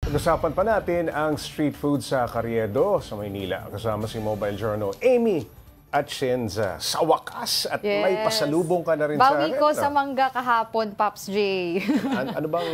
Pag-usapan pa natin ang street food sa Carriedo sa Maynila. Kasama si Mobile Journal Amy Atienza. Sa wakas at may pasalubong ka na rin sa akin. Bawi ko sa mangga kahapon, Pops J. Ano bang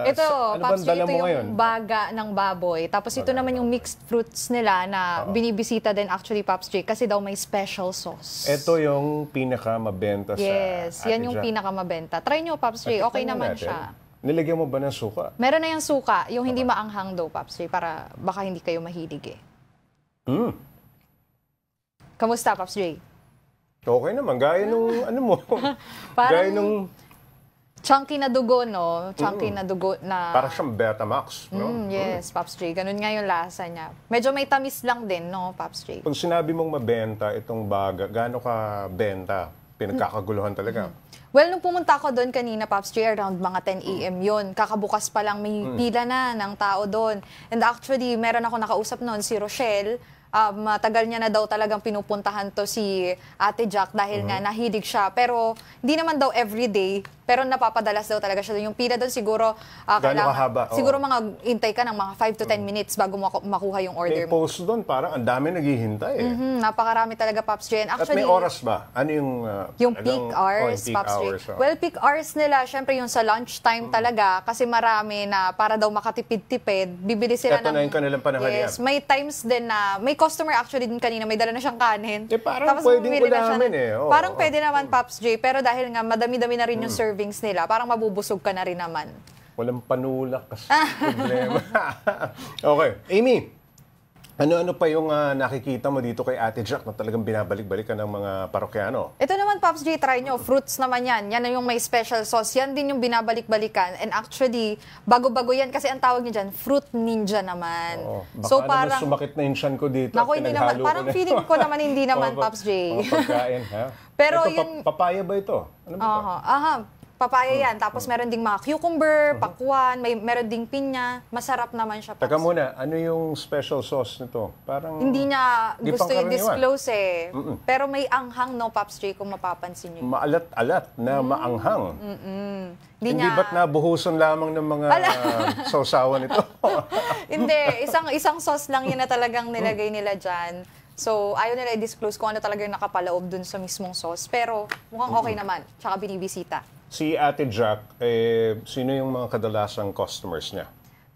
Ito, Pops J, dala ito mo yung ngayon? baga ng baboy. Tapos ito naman yung mixed fruits nila na binibisita din actually, Pops J, kasi daw may special sauce. Ito yung pinakamabenta Yes, sa yan yung pinakamabenta. Try nyo, Pops J. Okay naman siya. Nilagyan mo ba ng suka? Meron na yung suka, yung hindi maanghang daw, Pops J, para baka hindi kayo mahilig eh. Kamusta, Pops J? Okay naman. Gaya nung ano mo. Parang Gaya nung chunky na dugo, no? Chunky na dugo na... para siyang Betamax, no? Yes, Pops J. Ganun nga yung lasa niya. Medyo may tamis lang din, no, Pops J? Pag sinabi mong mabenta itong baga, gaano ka benta? Pinagkakaguluhan talaga. Well, nung pumunta ako doon kanina, Pops J, around mga 10 a.m. yun. Kakabukas pa lang, may pila na ng tao doon. And actually, meron ako nakausap noon, si Rochelle. Matagal niya na daw talagang pinupuntahan to si Ate Jack dahil nga nahilig siya. Pero hindi naman daw everyday, pero napapadalas daw talaga siya. Yung pila doon siguro, Gaano kahaba? siguro mga intay ka ng mga 5 to 10 minutes bago makuha yung order May mo. post doon, parang ang dami naghihintay. Napakarami talaga, Pops J. At may oras ba? Ano yung... Yung peak hours, Pops J. Well, peak hours nila, syempre yung sa lunchtime talaga, kasi marami na para daw makatipid-tipid, bibili sila Ito na yung kanilang pananghalian. Yes, may times din na, may customer actually din kanina, may dala na siyang kanin. Parang Tapos pwedeng bumili na siya ulamin eh. Parang pwede naman, Pops J, pero dahil nga madami-dami na rin yung servings nila, parang mabubusog ka na rin naman. Walang panulak kasi problema. Okay. Amy, ano-ano pa yung nakikita mo dito kay Ate Jack na talagang binabalik-balikan ng mga parokyano? Ito naman, Pops J, try nyo. Fruits naman yan. Yan na yung may special sauce. Yan din yung binabalik-balikan. And actually, bago-bago yan kasi ang tawag niya dyan, fruit ninja naman. Baka so parang sumakit na yung tiyan ko dito. Naku, hindi naman. Parang feeling ko naman hindi naman, Pops J. Pagkain, ha? Pero ito, papaya ba ito? Ano ba ito? Papaya yan. Tapos meron ding mga cucumber, pakwan, meron ding pinya. Masarap naman siya, Pops. Teka muna, ano yung special sauce nito? Parang hindi niya gusto i-disclose eh. Pero may anghang, no, Pops J, kung mapapansin niyo. Maalat-alat na maanghang. Hindi niya... ba't nabuhusan lamang ng mga sausawan ito? Hindi, isang sauce lang yun na talagang nilagay nila dyan. So, ayaw nila i-disclose kung ano talaga yung nakapaloob dun sa mismong sauce. Pero mukhang okay naman. Tsaka binibisita. Si Ate Jack, sino yung mga kadalasang customers niya?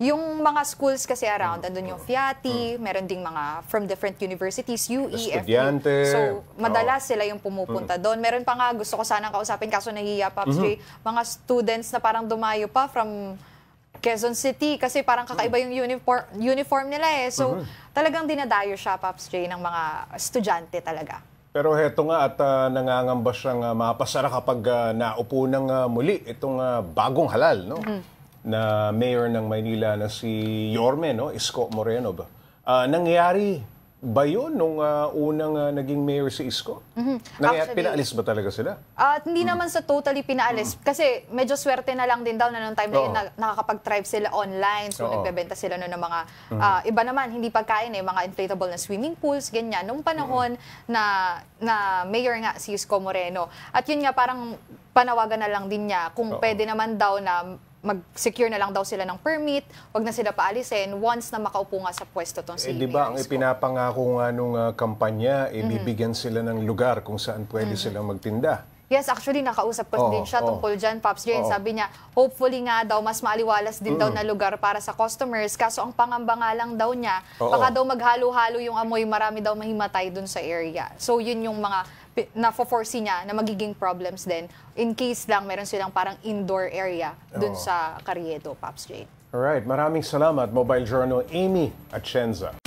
Yung mga schools kasi around, andun yung FIATI, meron ding mga from different universities, UE, estudyante. So, madalas sila yung pumupunta doon. Meron pa nga, gusto ko sanang kausapin, kaso nahihiya, Pops J, mga students na parang dumayo pa from Quezon City kasi parang kakaiba yung uniform nila eh. So, talagang dinadayo siya, Pops J, ng mga estudyante talaga. Pero heto nga at nangangamba siyang mapasara kapag naupo ng muli itong bagong halal, no? Na mayor ng Maynila na si Yorme, no? Isko Moreno ba? Nangyari ba yun nung unang naging mayor si Isko? Pinaalis ba talaga sila? Hindi naman sa totally pinaalis. Kasi medyo swerte na lang din daw na noong time na yun nakakapag-thrive sila online. So nagbebenta sila noon ng mga, iba naman, hindi pagkain eh, mga inflatable na swimming pools, ganyan. Nung panahon na mayor nga si Isko Moreno. At yun nga, parang panawagan na lang din niya kung pwede naman daw na mag-secure na lang daw sila ng permit, wag na sila paalisin once na makaupo nga sa pwesto tong si di ba ang ipinapangako nga nung kampanya, bibigyan sila ng lugar kung saan pwede silang magtinda. Yes, actually nakausap ko din siya tungkol dyan, Pops J. Sabi niya, hopefully nga daw, mas maaliwalas din daw na lugar para sa customers. Kaso ang pangamba nga lang daw niya, baka daw maghalo-halo yung amoy, marami daw mahimatay dun sa area. So yun yung mga na-foresee niya na magiging problems din. In case lang, meron silang parang indoor area dun sa Carriedo, Pops J. Alright, maraming salamat, Mobile Journal Amy Atienza.